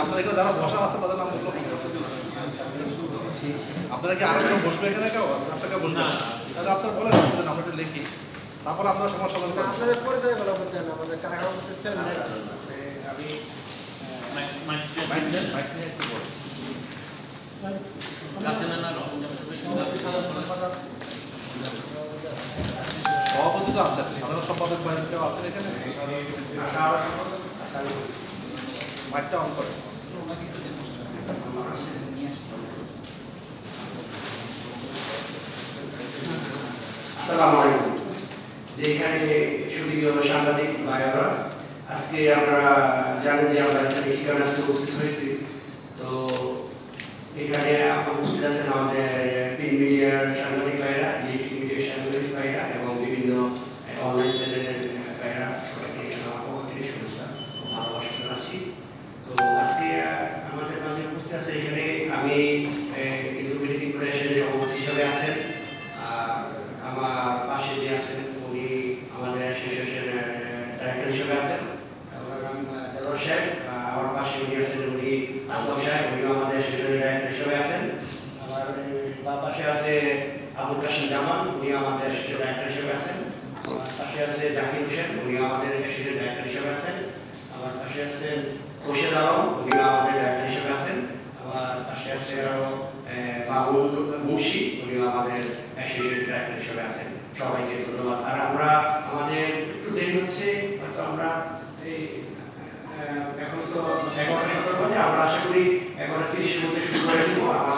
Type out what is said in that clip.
আপনারা এখানে যারা বসা আছে তাদের নাম বললো আপনারা কি আরো কেউ বসবে এখানে কেউ আপনাকে বসবে তাহলে আপনারা বলেন আমরা একটু লিখি তারপর আমরা সমস্যা সমাধান করব আপনাদের পরিচয় গুলো বলতেন আমাদের কারাগার হচ্ছে আমি মাইক নিয়ে একটু বল সভাপতি তো আছেন সাধারণ সম্পাদক বাইরে কেউ আছেন এখানে মাইকটা অন করে আসসালামু আলাইকুম যেখানে সুপ্রিয় সাংবাদিক ভাইরা আজকে আমরা জানেন যে আমরা এখানে কি কারণে উপস্থিত হয়েছি তো এখানে উপস্থিত আছেন আমাদের প্রিন্ট মিডিয়ার সাংবাদিক ভাইরা ইলেকট্রিক মিডিয়ার সাংবাদিক ভাইরা এবং বিভিন্ন অনলাইন চ্যানেলের ভাইরা সবাইকে শুভেচ্ছা ভালোবাসা জানাচ্ছি তো আজকে আমাদের মাঝে উপস্থিত আছে এখানে আমি ইলেকট্রিক মিডিয়ার সভাপতি হিসাবে আছেন আমার পাশে যে আছেন উনি আমাদের অ্যাসোসিয়েশনের ডাইরেক্টর হিসেবে আছেন আমার পাশে উনি আছেন উনি আজম সাহেব উনি আমাদের অ্যাসোসিয়েশনের ডাইরেক্টর হিসেবে আছেন আমার পাশে আছে আবুল কাসিম জামান উনি আমাদের অ্যাসোসিয়েশনের ডাইরেক্টর হিসেবে আছেন আমার পাশে আছে জাকির হোসেন উনি আমাদের অ্যাসোসিয়েশনের ডাইরেক্টর হিসেবে আছেন আমার পাশে আছেন খোরশেদ আলম উনি আমাদের ডাইরেক্টর হিসেবে আছেন আমার পাশে আছে আরো বাবুল মুন্সি উনি আমাদের অ্যাসোসিয়েশন ডাইরেক্টর হিসেবে আছেন সবাইকে ধন্যবাদ আর আমরা আমাদের একটু দেরি হচ্ছে হয়তো আমরা এখন তো 11:17 বাজে আমরা আশা করি 11:30 এর মধ্যে শুরু করে দেবো আমার